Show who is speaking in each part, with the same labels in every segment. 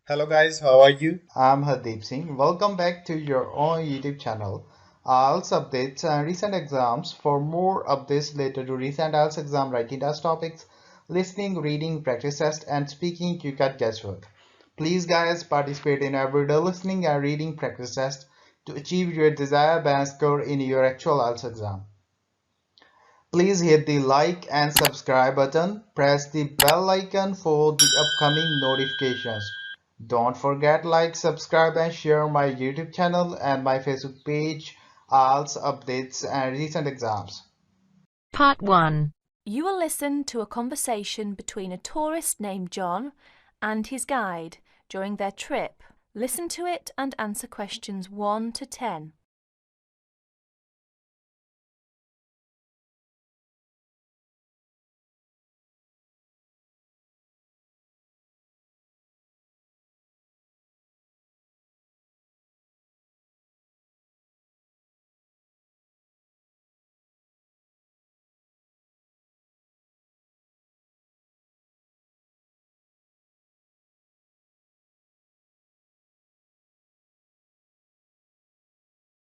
Speaker 1: Hello guys, how are you?
Speaker 2: I'm Hardeep Singh. Welcome back to your own YouTube channel. IELTS updates and recent exams. For more updates related to recent IELTS exam writing test topics, listening, reading, practice test, and speaking, you got guesswork. Please, guys, participate in everyday listening and reading practice test to achieve your desired band score in your actual IELTS exam. Please hit the like and subscribe button. Press the bell icon for the upcoming notifications. Don't forget like, subscribe and share my YouTube channel and my Facebook page, IELTS updates and recent exams.
Speaker 3: Part 1. You will listen to a conversation between a tourist named John and his guide during their trip. Listen to it and answer questions 1 to 10.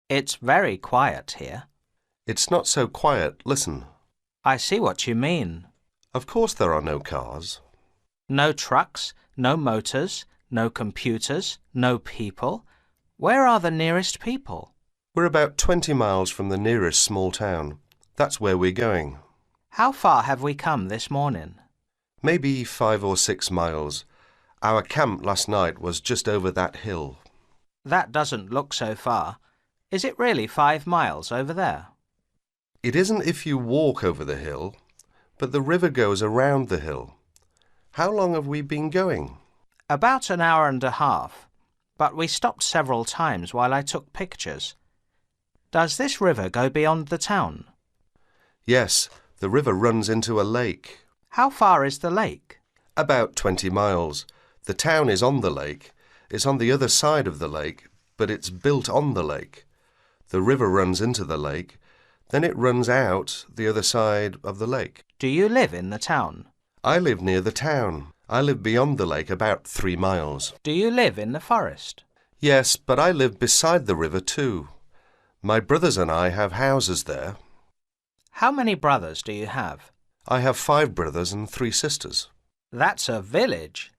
Speaker 4: It's very quiet here.
Speaker 5: It's not so quiet, listen.
Speaker 4: I see what you mean.
Speaker 5: Of course there are no cars.
Speaker 4: No trucks, no motors, no computers, no people. Where are the nearest people?
Speaker 5: We're about 20 miles from the nearest small town. That's where we're going.
Speaker 4: How far have we come this morning?
Speaker 5: Maybe 5 or 6 miles. Our camp last night was just over that hill.
Speaker 4: That doesn't look so far. Is it really 5 miles over there?
Speaker 5: It isn't if you walk over the hill, but the river goes around the hill. How long have we been going?
Speaker 4: About an hour and a half, but we stopped several times while I took pictures. Does this river go beyond the town?
Speaker 5: Yes, the river runs into a lake.
Speaker 4: How far is the lake?
Speaker 5: About 20 miles. The town is on the lake. It's on the other side of the lake, but it's built on the lake. The river runs into the lake, then it runs out the other side of the lake.
Speaker 4: Do you live in the town?
Speaker 5: I live near the town. I live beyond the lake about 3 miles.
Speaker 4: Do you live in the forest?
Speaker 5: Yes, but I live beside the river too. My brothers and I have houses there.
Speaker 4: How many brothers do you have?
Speaker 5: I have 5 brothers and 3 sisters.
Speaker 4: That's a village.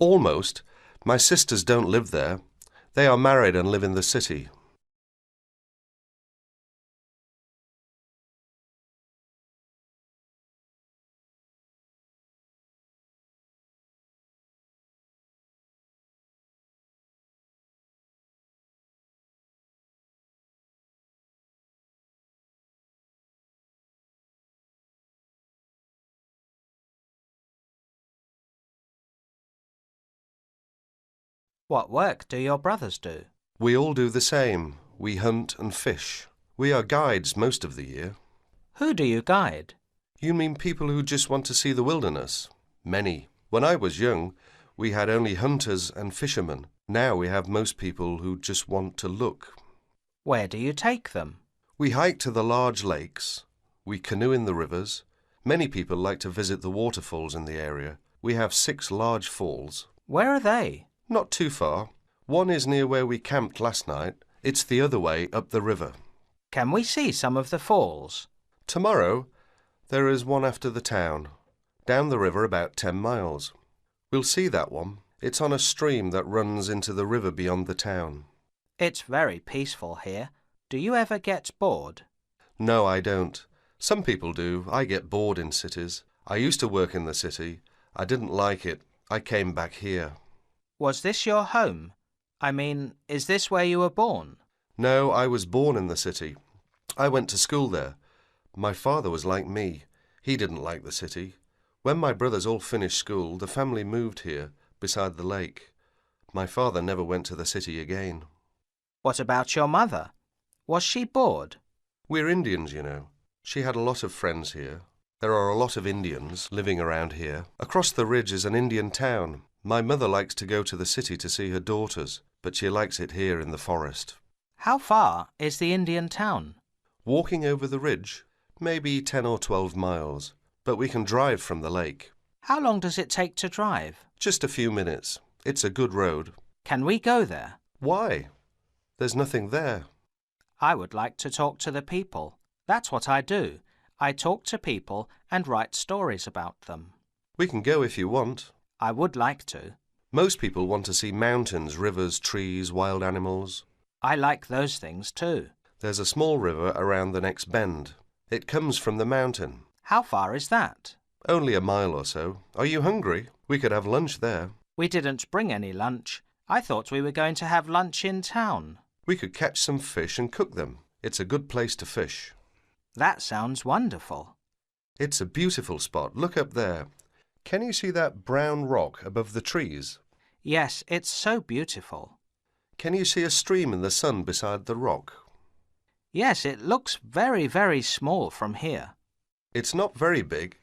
Speaker 5: Almost. My sisters don't live there. They are married and live in the city.
Speaker 4: What work do your brothers do?
Speaker 5: We all do the same. We hunt and fish. We are guides most of the year.
Speaker 4: Who do you guide?
Speaker 5: You mean people who just want to see the wilderness? Many. When I was young, we had only hunters and fishermen. Now we have most people who just want to look.
Speaker 4: Where do you take them?
Speaker 5: We hike to the large lakes. We canoe in the rivers. Many people like to visit the waterfalls in the area. We have 6 large falls.
Speaker 4: Where are they?
Speaker 5: Not too far. One is near where we camped last night. It's the other way up the river.
Speaker 4: Can we see some of the falls?
Speaker 5: Tomorrow, there is one after the town, down the river about 10 miles. We'll see that one. It's on a stream that runs into the river beyond the town.
Speaker 4: It's very peaceful here. Do you ever get bored?
Speaker 5: No, I don't. Some people do. I get bored in cities. I used to work in the city. I didn't like it. I came back here.
Speaker 4: Was this your home? I mean, is this where you were born?
Speaker 5: No, I was born in the city. I went to school there. My father was like me. He didn't like the city. When my brothers all finished school, the family moved here, beside the lake. My father never went to the city again.
Speaker 4: What about your mother? Was she bored?
Speaker 5: We're Indians, you know. She had a lot of friends here. There are a lot of Indians living around here. Across the ridge is an Indian town. My mother likes to go to the city to see her daughters, but she likes it here in the forest.
Speaker 4: How far is the Indian town?
Speaker 5: Walking over the ridge, maybe 10 or 12 miles, but we can drive from the lake.
Speaker 4: How long does it take to drive?
Speaker 5: Just a few minutes. It's a good road.
Speaker 4: Can we go there?
Speaker 5: Why? There's nothing there.
Speaker 4: I would like to talk to the people. That's what I do. I talk to people and write stories about them.
Speaker 5: We can go if you want.
Speaker 4: I would like to.
Speaker 5: Most people want to see mountains, rivers, trees, wild animals.
Speaker 4: I like those things too.
Speaker 5: There's a small river around the next bend. It comes from the mountain.
Speaker 4: How far is that?
Speaker 5: Only a mile or so. Are you hungry? We could have lunch there.
Speaker 4: We didn't bring any lunch. I thought we were going to have lunch in town.
Speaker 5: We could catch some fish and cook them. It's a good place to fish.
Speaker 4: That sounds wonderful.
Speaker 5: It's a beautiful spot. Look up there. Can you see that brown rock above the trees?
Speaker 4: Yes, it's so beautiful.
Speaker 5: Can you see a stream in the sun beside the rock?
Speaker 4: Yes, it looks very, very small from here.
Speaker 5: It's not very big.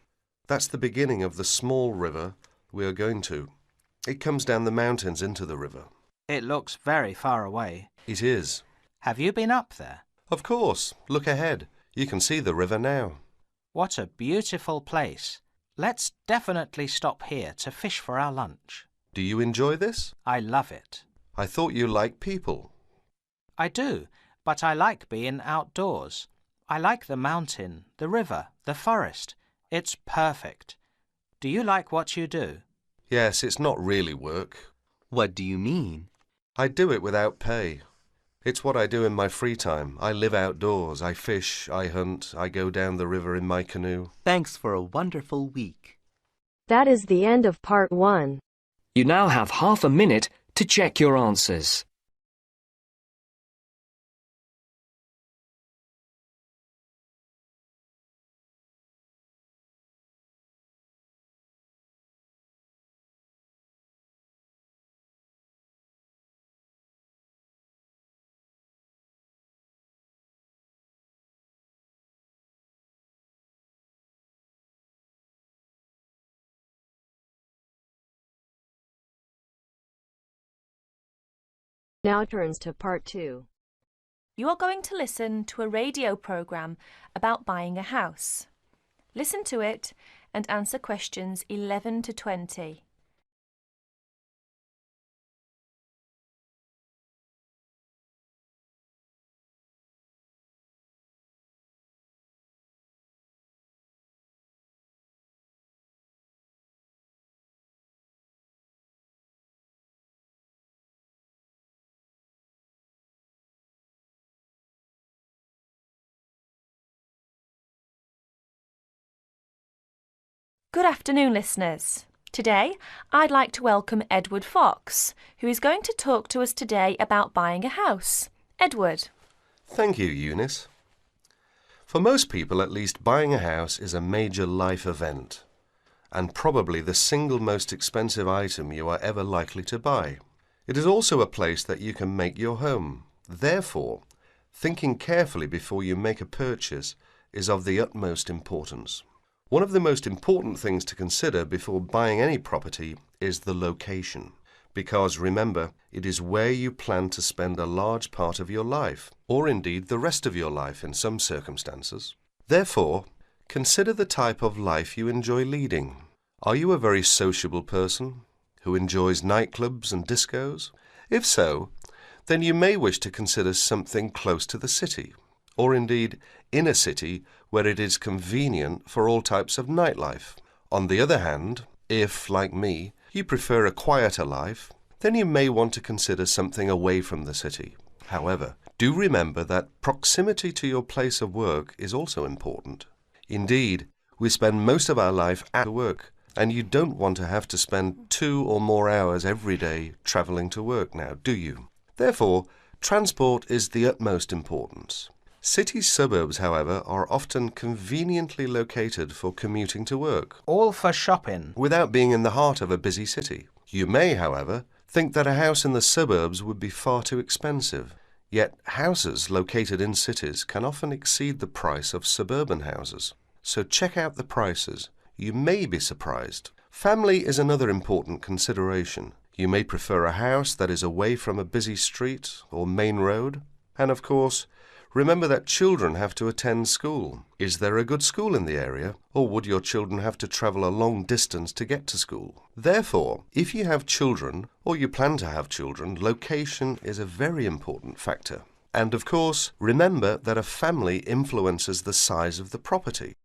Speaker 5: That's the beginning of the small river we are going to. It comes down the mountains into the river.
Speaker 4: It looks very far away.
Speaker 5: It is.
Speaker 4: Have you been up there?
Speaker 5: Of course. Look ahead. You can see the river now.
Speaker 4: What a beautiful place. Let's definitely stop here to fish for our lunch.
Speaker 5: Do you enjoy this?
Speaker 4: I love it.
Speaker 5: I thought you liked people.
Speaker 4: I do, but I like being outdoors. I like the mountain, the river, the forest. It's perfect. Do you like what you do?
Speaker 5: Yes, it's not really work.
Speaker 1: What do you mean?
Speaker 5: I do it without pay. It's what I do in my free time. I live outdoors. I fish, I hunt, I go down the river in my canoe.
Speaker 1: Thanks for a wonderful week.
Speaker 6: That is the end of part 1.
Speaker 7: You now have half a minute to check your answers.
Speaker 6: Now turns to part 2.
Speaker 3: You are going to listen to a radio program about buying a house. Listen to it and answer questions 11 to 20. Good afternoon, listeners. Today, I'd like to welcome Edward Fox, who is going to talk to us today about buying a house. Edward.
Speaker 5: Thank you, Eunice. For most people, at least, buying a house is a major life event, and probably the single most expensive item you are ever likely to buy. It is also a place that you can make your home. Therefore, thinking carefully before you make a purchase is of the utmost importance. One of the most important things to consider before buying any property is the location, because remember, it is where you plan to spend a large part of your life, or indeed the rest of your life in some circumstances. Therefore, consider the type of life you enjoy leading. Are you a very sociable person who enjoys nightclubs and discos? If so, then you may wish to consider something close to the city, or indeed in a city where it is convenient for all types of nightlife. On the other hand, if, like me, you prefer a quieter life, then you may want to consider something away from the city. However, do remember that proximity to your place of work is also important. Indeed, we spend most of our life at work, and you don't want to have to spend 2 or more hours every day travelling to work now, do you? Therefore, transport is the utmost importance. City suburbs, however, are often conveniently located for commuting to work,
Speaker 4: All for shopping.
Speaker 5: without being in the heart of a busy city. You may, however, think that a house in the suburbs would be far too expensive. Yet houses located in cities can often exceed the price of suburban houses. So check out the prices. You may be surprised. Family is another important consideration. You may prefer a house that is away from a busy street or main road. And of course, Remember that children have to attend school. Is there a good school in the area, or would your children have to travel a long distance to get to school? Therefore, if you have children, or you plan to have children, location is a very important factor. And of course, remember that a family influences the size of the property.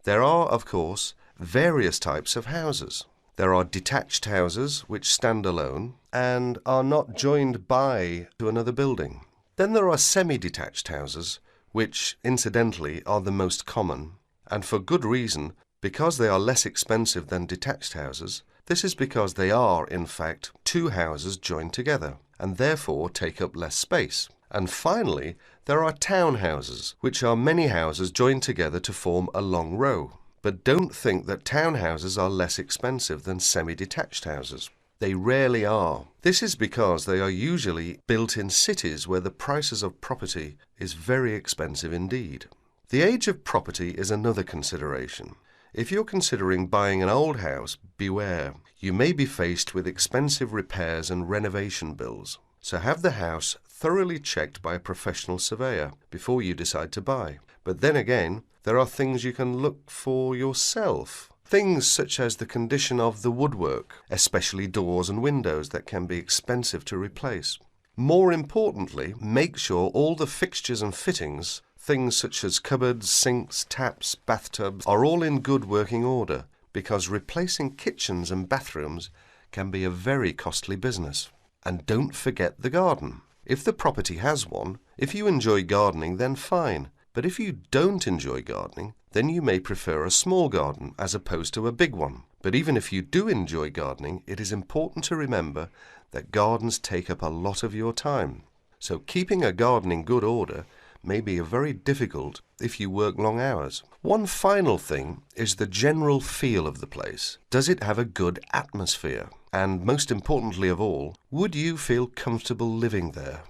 Speaker 5: There are, of course, various types of houses. There are detached houses which stand alone and are not joined by to another building. Then there are semi-detached houses, which, incidentally, are the most common, and for good reason, because they are less expensive than detached houses. This is because they are, in fact, two houses joined together, and therefore take up less space. And finally, there are townhouses, which are many houses joined together to form a long row. But don't think that townhouses are less expensive than semi-detached houses. They rarely are. This is because they are usually built in cities where the prices of property is very expensive indeed. The age of property is another consideration. If you're considering buying an old house, beware. You may be faced with expensive repairs and renovation bills. So have the house thoroughly checked by a professional surveyor before you decide to buy. But then again, there are things you can look for yourself. Things such as the condition of the woodwork, especially doors and windows that can be expensive to replace. More importantly, make sure all the fixtures and fittings, things such as cupboards, sinks, taps, bathtubs, are all in good working order, because replacing kitchens and bathrooms can be a very costly business. And don't forget the garden. If the property has one, if you enjoy gardening, then fine. But if you don't enjoy gardening, then you may prefer a small garden as opposed to a big one. But even if you do enjoy gardening, it is important to remember that gardens take up a lot of your time. So keeping a garden in good order may be very difficult if you work long hours. One final thing is the general feel of the place. Does it have a good atmosphere? And most importantly of all, would you feel comfortable living there?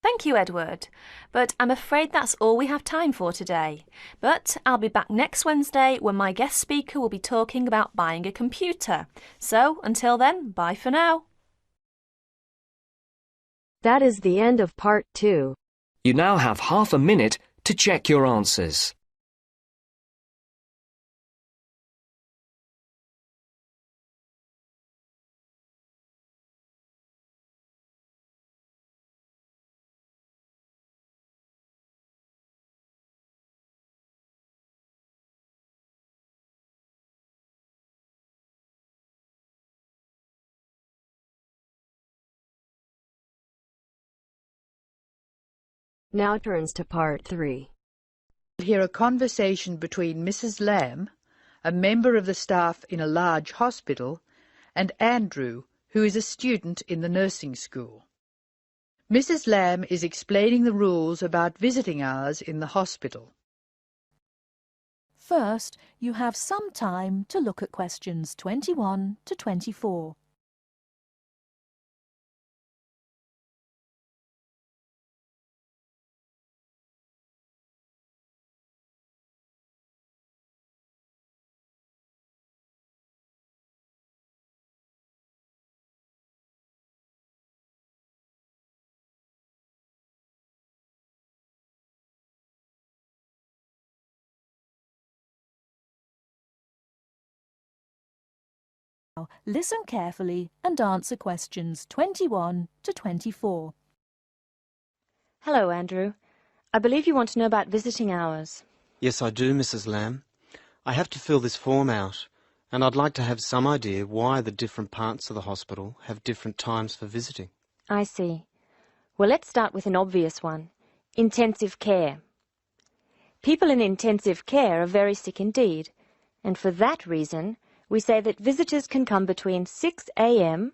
Speaker 3: Thank you, Edward. But I'm afraid that's all we have time for today. But I'll be back next Wednesday when my guest speaker will be talking about buying a computer. So until then, bye for now.
Speaker 6: That is the end of part 2.
Speaker 7: You now have half a minute to check your answers.
Speaker 6: Now turns to part 3.
Speaker 8: We'll hear a conversation between Mrs. Lamb, a member of the staff in a large hospital, and Andrew, who is a student in the nursing school. Mrs. Lamb is explaining the rules about visiting hours in the hospital.
Speaker 9: First, you have some time to look at questions 21 to 24. Now, listen carefully and answer questions 21 to 24.
Speaker 10: Hello, Andrew. I believe you want to know about visiting hours.
Speaker 11: Yes, I do, Mrs. Lamb. I have to fill this form out, and I'd like to have some idea why the different parts of the hospital have different times for visiting.
Speaker 10: I see. Well, let's start with an obvious one. Intensive care. People in intensive care are very sick indeed, and for that reason, we say that visitors can come between 6 a.m.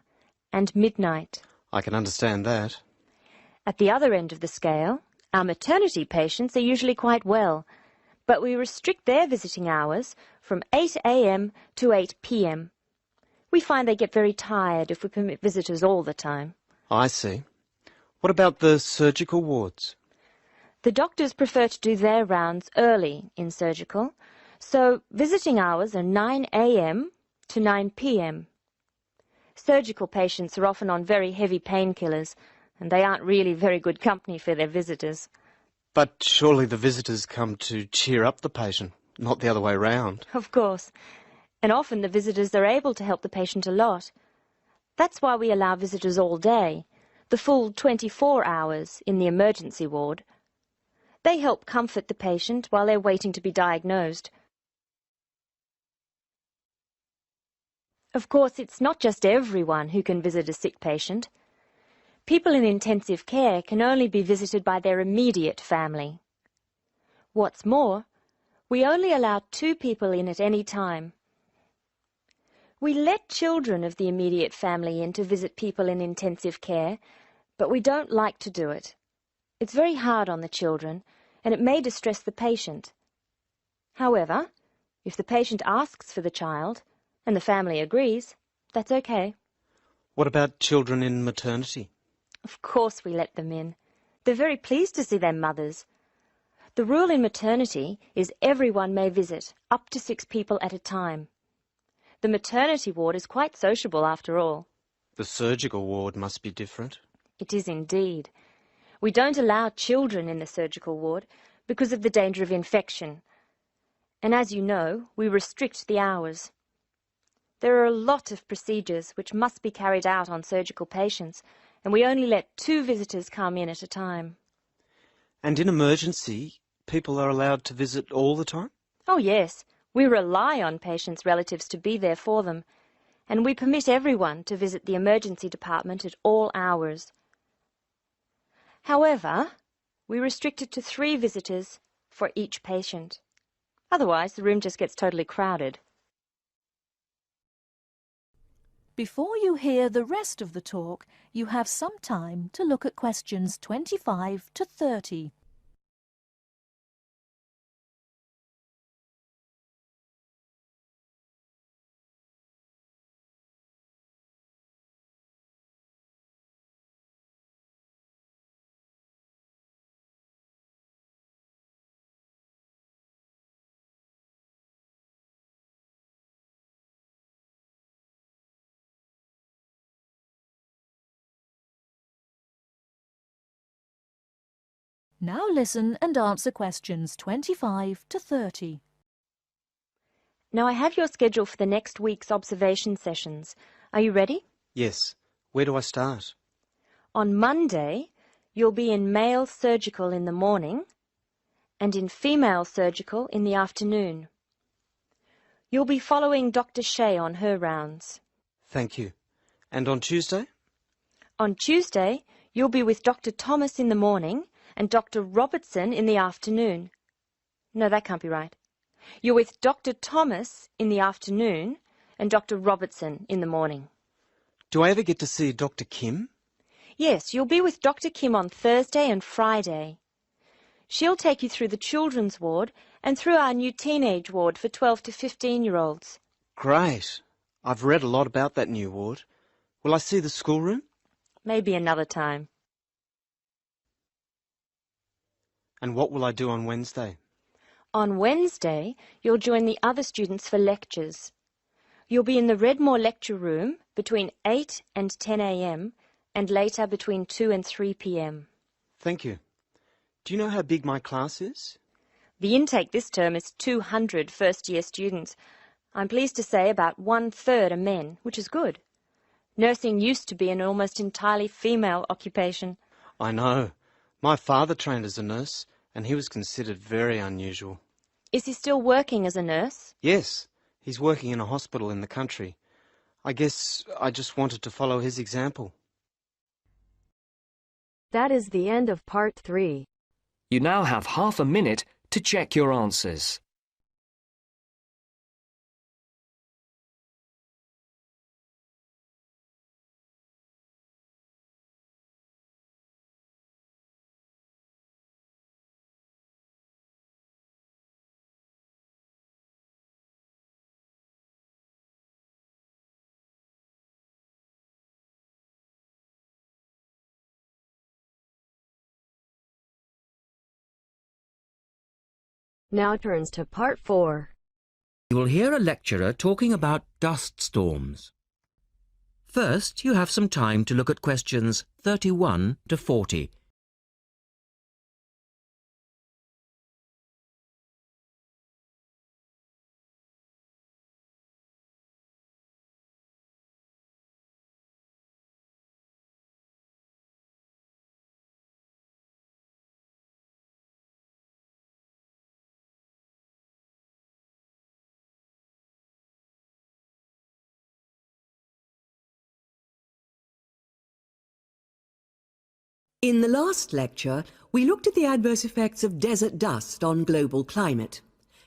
Speaker 10: and midnight.
Speaker 11: I can understand that.
Speaker 10: At the other end of the scale, Our maternity patients are usually quite well, but we restrict their visiting hours from 8 a.m. to 8 p.m. We find they get very tired if we permit visitors all the time.
Speaker 11: I see. What about the surgical wards?
Speaker 10: The doctors prefer to do their rounds early in surgical, so visiting hours are 9 a.m. to 9 p.m. Surgical patients are often on very heavy painkillers, and they aren't really very good company for their visitors.
Speaker 11: But surely the visitors come to cheer up the patient, not the other way round.
Speaker 10: Of course. And often the visitors are able to help the patient a lot. That's why we allow visitors all day, the full 24 hours in the emergency ward. They help comfort the patient while they're waiting to be diagnosed. Of course, it's not just everyone who can visit a sick patient. People in intensive care can only be visited by their immediate family. What's more, we only allow 2 people in at any time. We let children of the immediate family in to visit people in intensive care, but we don't like to do it. It's very hard on the children, and it may distress the patient. However, if the patient asks for the child, and the family agrees, that's okay.
Speaker 11: What about children in maternity?
Speaker 10: Of course we let them in. They're very pleased to see their mothers. The rule in maternity is everyone may visit, up to 6 people at a time. The maternity ward is quite sociable after all.
Speaker 11: The surgical ward must be different.
Speaker 10: It is indeed. We don't allow children in the surgical ward because of the danger of infection. And as you know, we restrict the hours. There are a lot of procedures which must be carried out on surgical patients, and we only let 2 visitors come in at a time.
Speaker 11: And in emergency, people are allowed to visit all the time?
Speaker 10: Oh yes, we rely on patients' relatives to be there for them, and we permit everyone to visit the emergency department at all hours. However, we restrict it to 3 visitors for each patient. Otherwise, the room just gets totally crowded.
Speaker 9: Before you hear the rest of the talk, you have some time to look at questions 25 to 30. Now listen and answer questions 25 to 30.
Speaker 10: Now I have your schedule for the next week's observation sessions. Are you ready?
Speaker 11: Yes. Where do I start?
Speaker 10: On Monday, you'll be in male surgical in the morning and in female surgical in the afternoon. You'll be following Dr. Shea on her rounds.
Speaker 11: Thank you. And on Tuesday?
Speaker 10: On Tuesday, you'll be with Dr. Thomas in the morning and Dr. Robertson in the afternoon. No, that can't be right. You're with Dr. Thomas in the afternoon and Dr. Robertson in the morning.
Speaker 11: Do I ever get to see Dr. Kim?
Speaker 10: Yes, you'll be with Dr. Kim on Thursday and Friday. She'll take you through the children's ward and through our new teenage ward for 12 to 15-year-olds.
Speaker 11: Great. I've read a lot about that new ward. Will I see the schoolroom?
Speaker 10: Maybe another time.
Speaker 11: And what will I do on Wednesday?
Speaker 10: On Wednesday, you'll join the other students for lectures. You'll be in the Redmore lecture room between 8 and 10 a.m. and later between 2 and 3 p.m.
Speaker 11: Thank you. Do you know how big my class is?
Speaker 10: The intake this term is 200 first-year students. I'm pleased to say about 1/3 are men, which is good. Nursing used to be an almost entirely female occupation.
Speaker 11: I know. My father trained as a nurse, and he was considered very unusual.
Speaker 10: Is he still working as a nurse?
Speaker 11: Yes, he's working in a hospital in the country. I guess I just wanted to follow his example.
Speaker 6: That is the end of part 3.
Speaker 7: You now have half a minute to check your answers.
Speaker 6: Now turns to Part 4.
Speaker 12: You will hear a lecturer talking about dust storms. First, you have some time to look at questions 31 to 40.
Speaker 13: In the last lecture, we looked at the adverse effects of desert dust on global climate.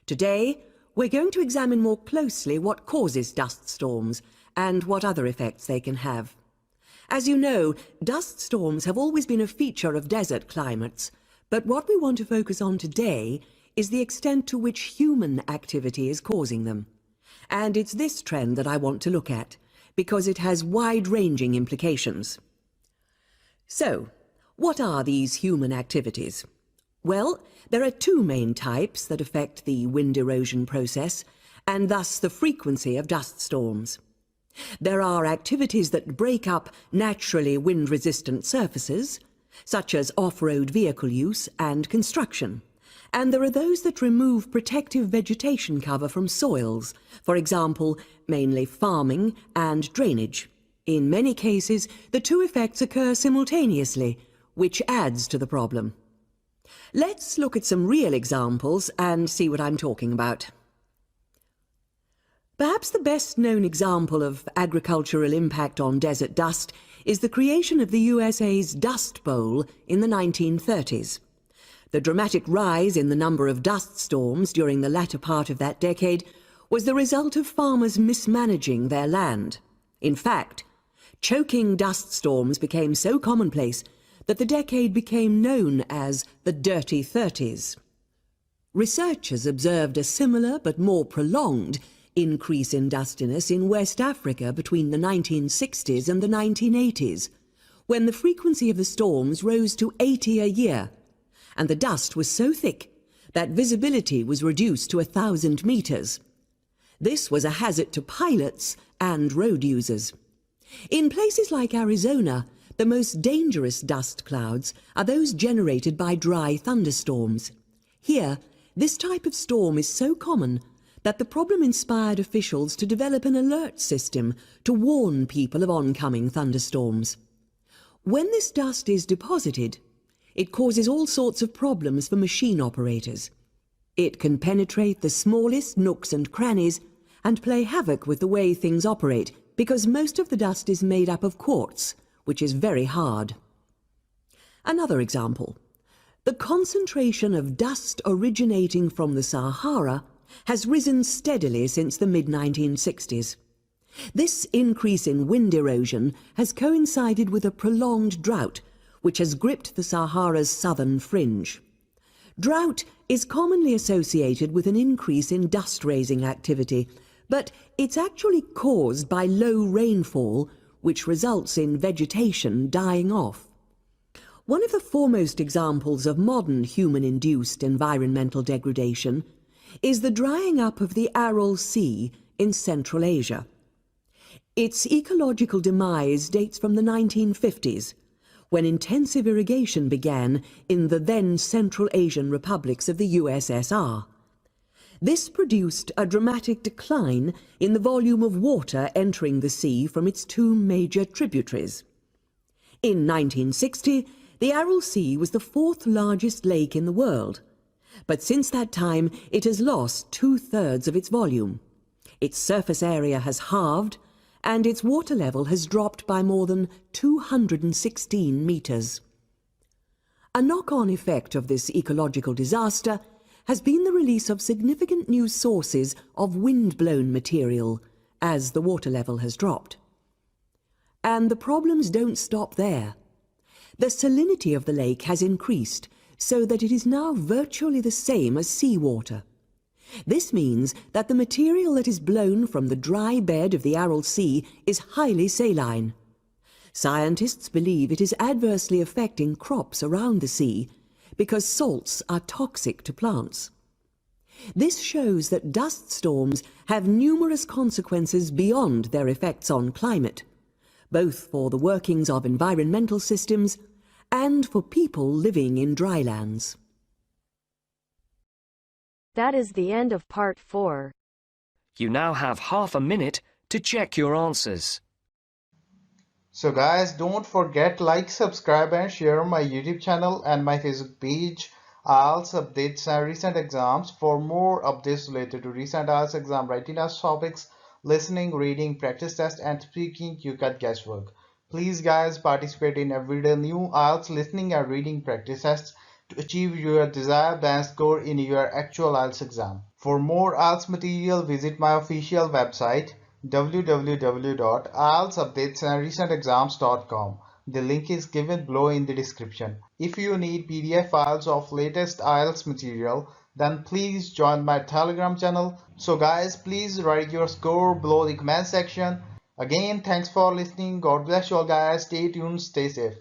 Speaker 13: Today, we're going to examine more closely what causes dust storms and what other effects they can have. As you know, dust storms have always been a feature of desert climates, but what we want to focus on today is the extent to which human activity is causing them. And it's this trend that I want to look at, because it has wide-ranging implications. So, what are these human activities? Well, there are two main types that affect the wind erosion process, and thus the frequency of dust storms. There are activities that break up naturally wind-resistant surfaces, such as off-road vehicle use and construction. And there are those that remove protective vegetation cover from soils, for example, mainly farming and drainage. In many cases, the two effects occur simultaneously, which adds to the problem. Let's look at some real examples and see what I'm talking about. Perhaps the best-known example of agricultural impact on desert dust is the creation of the USA's Dust Bowl in the 1930s. The dramatic rise in the number of dust storms during the latter part of that decade was the result of farmers mismanaging their land. In fact, choking dust storms became so commonplace that the decade became known as the Dirty 30s. Researchers observed a similar but more prolonged increase in dustiness in West Africa between the 1960s and the 1980s, when the frequency of the storms rose to 80 a year, and the dust was so thick that visibility was reduced to 1,000 meters. This was a hazard to pilots and road users. In places like Arizona, the most dangerous dust clouds are those generated by dry thunderstorms. Here, this type of storm is so common that the problem inspired officials to develop an alert system to warn people of oncoming thunderstorms. When this dust is deposited, it causes all sorts of problems for machine operators. It can penetrate the smallest nooks and crannies and play havoc with the way things operate, because most of the dust is made up of quartz, which is very hard. Another example. The concentration of dust originating from the Sahara has risen steadily since the mid-1960s. This increase in wind erosion has coincided with a prolonged drought, which has gripped the Sahara's southern fringe. Drought is commonly associated with an increase in dust-raising activity, but it's actually caused by low rainfall, which results in vegetation dying off. One of the foremost examples of modern human-induced environmental degradation is the drying up of the Aral Sea in Central Asia. Its ecological demise dates from the 1950s, when intensive irrigation began in the then Central Asian republics of the USSR. This produced a dramatic decline in the volume of water entering the sea from its two major tributaries. In 1960, the Aral Sea was the fourth largest lake in the world, but since that time it has lost 2/3 of its volume. Its surface area has halved, and its water level has dropped by more than 216 meters. A knock-on effect of this ecological disaster has been the release of significant new sources of wind-blown material as the water level has dropped. And the problems don't stop there. The salinity of the lake has increased so that it is now virtually the same as seawater. This means that the material that is blown from the dry bed of the Aral Sea is highly saline. Scientists believe it is adversely affecting crops around the sea because salts are toxic to plants. This shows that dust storms have numerous consequences beyond their effects on climate, both for the workings of environmental systems and for people living in drylands.
Speaker 6: That is the end of part 4.
Speaker 7: You now have half a minute to check your answers.
Speaker 2: So guys, don't forget like, subscribe and share my YouTube channel and my Facebook page, IELTS updates and recent exams. For more updates related to recent IELTS exam writing test topics, listening, reading, practice test and speaking, you got guesswork. Please guys, participate in everyday new IELTS listening and reading practice tests to achieve your desired band score in your actual IELTS exam. For more IELTS material, visit my official website www.ieltsupdatesandrecentexams.com. The link is given below in the description. If you need PDF files of latest IELTS material, then please join my Telegram channel. So guys, please write your score below the comment section. Again, thanks for listening. God bless you all guys. Stay tuned, stay safe.